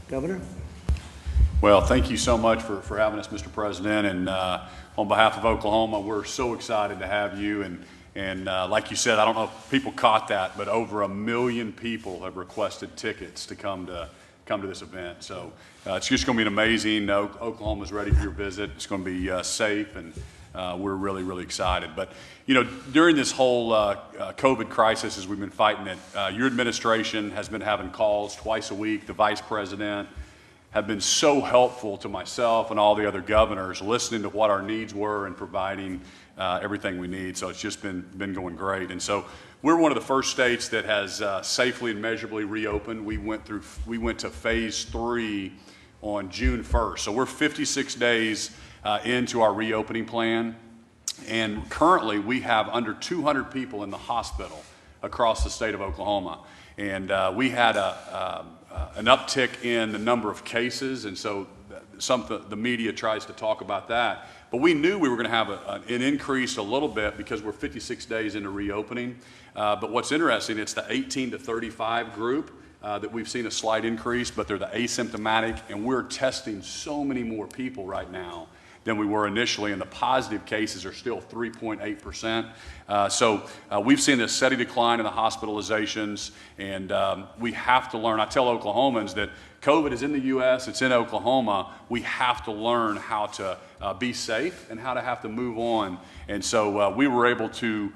Governor? Well, thank you so much for having us, Mr. President. And on behalf of Oklahoma, we're so excited to have you. And like you said, I don't know if people caught that, but over 1 million people have requested tickets to come to this event. So it's just going to be an amazing. Oklahoma's ready for your visit. It's going to be safe, and we're really, really excited. But you know, during this whole COVID crisis, as we've been fighting it, your administration has been having calls twice a week. The Vice President have been so helpful to myself and all the other governors, listening to what our needs were and providing everything we need. So it's just been going great. And so we're one of the first states that has safely and measurably reopened. We went to phase 3 on June 1st. So we're 56 days into our reopening plan. And currently we have under 200 people in the hospital across the state of Oklahoma. And we had an uptick in the number of cases, and so the media tries to talk about that. But we knew we were going to have an increase a little bit because we're 56 days into reopening. But what's interesting, it's the 18 to 35 group that we've seen a slight increase, but they're the asymptomatic, and we're testing so many more people right now than we were initially, and the positive cases are still 3.8%. So we've seen this steady decline in the hospitalizations, and we have to learn. I tell Oklahomans that COVID is in the U.S., it's in Oklahoma. We have to learn how to be safe and how to have to move on. And so we were able to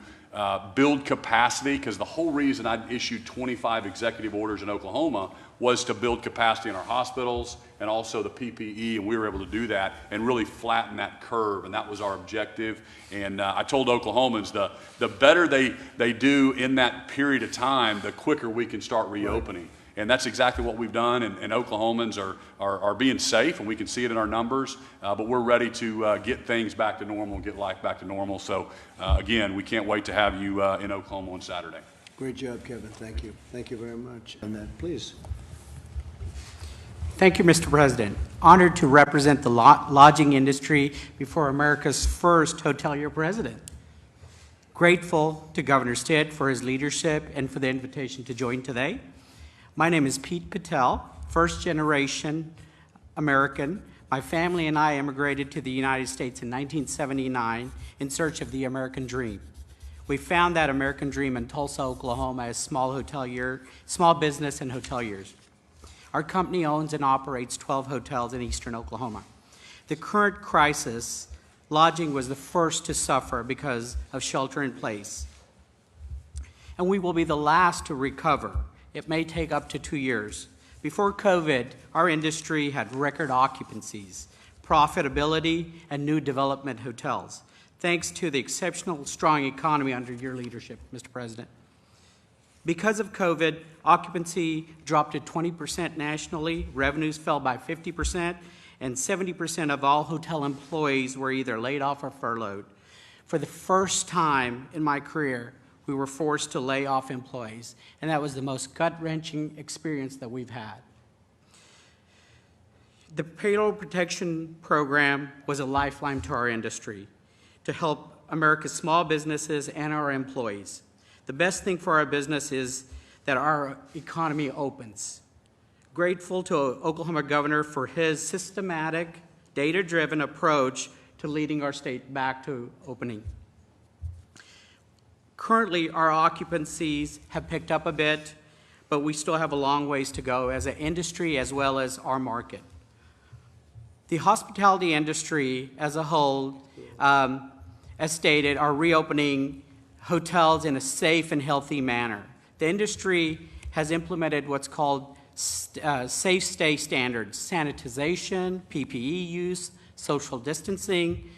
build capacity, because the whole reason I issued 25 executive orders in Oklahoma was to build capacity in our hospitals and also the PPE, and we were able to do that and really flatten that curve, and that was our objective. And I told Oklahomans the better they do in that period of time, the quicker we can start reopening. Right. And that's exactly what we've done, and Oklahomans are being safe, and we can see it in our numbers, but we're ready to get things back to normal, get life back to normal. So again, we can't wait to have you in Oklahoma on Saturday. Great job, Kevin. Thank you. Thank you very much. And that, please. Thank you, Mr. President. Honored to represent the lodging industry before America's first hotelier president. Grateful to Governor Stitt for his leadership and for the invitation to join today. My name is Pete Patel, first-generation American. My family and I immigrated to the United States in 1979 in search of the American dream. We found that American dream in Tulsa, Oklahoma as small business and hoteliers. Our company owns and operates 12 hotels in eastern Oklahoma. The current crisis, lodging was the first to suffer because of shelter in place. And we will be the last to recover. It may take up to 2 years. Before COVID, our industry had record occupancies, profitability, and new development hotels, thanks to the exceptional strong economy under your leadership, Mr. President. Because of COVID, occupancy dropped to 20% nationally, revenues fell by 50%, and 70% of all hotel employees were either laid off or furloughed. For the first time in my career, we were forced to lay off employees, and that was the most gut-wrenching experience that we've had. The Payroll Protection Program was a lifeline to our industry to help America's small businesses and our employees. The best thing for our business is that our economy opens. Grateful to Oklahoma Governor for his systematic, data-driven approach to leading our state back to opening. Currently, our occupancies have picked up a bit, but we still have a long ways to go as an industry as well as our market. The hospitality industry as a whole, as stated, are reopening hotels in a safe and healthy manner. The industry has implemented what's called safe stay standards, sanitization, PPE use, social distancing,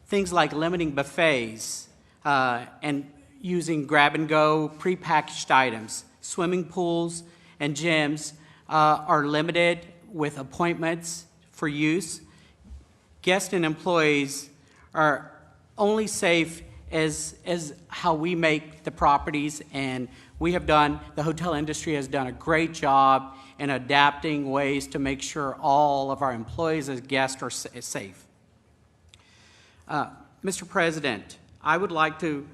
things like limiting buffets and using grab-and-go prepackaged items. Swimming pools and gyms are limited with appointments for use. Guests and employees are only safe as how we make the properties, and the hotel industry has done a great job in adapting ways to make sure all of our employees as guests are safe. Mr. President, I would like to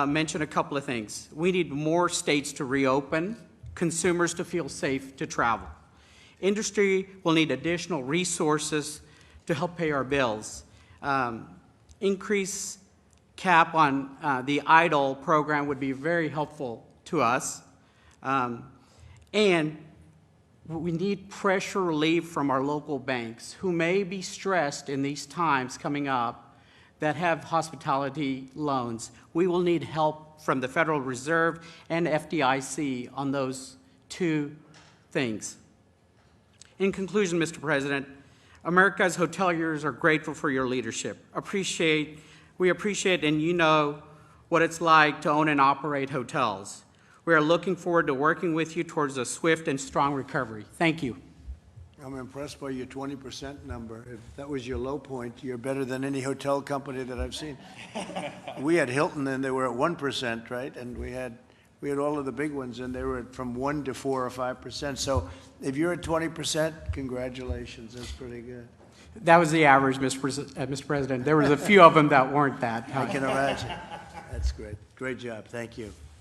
mention a couple of things. We need more states to reopen, consumers to feel safe to travel. Industry will need additional resources to help pay our bills. Increase cap on the EIDL program would be very helpful to us. And we need pressure relief from our local banks who may be stressed in these times coming up that have hospitality loans. We will need help from the Federal Reserve and FDIC on those two things. In conclusion, Mr. President, America's hoteliers are grateful for your leadership. We appreciate, and you know what it's like to own and operate hotels. We are looking forward to working with you towards a swift and strong recovery. Thank you. I'm impressed by your 20% number. If that was your low point, you're better than any hotel company that I've seen. We had Hilton, and they were at 1%, right? And we had all of the big ones, and they were from 1 to 4 or 5%. So if you're at 20%, congratulations. That's pretty good. That was the average, Mr. President. There was a few of them that weren't that. I can imagine. That's great. Great job. Thank you.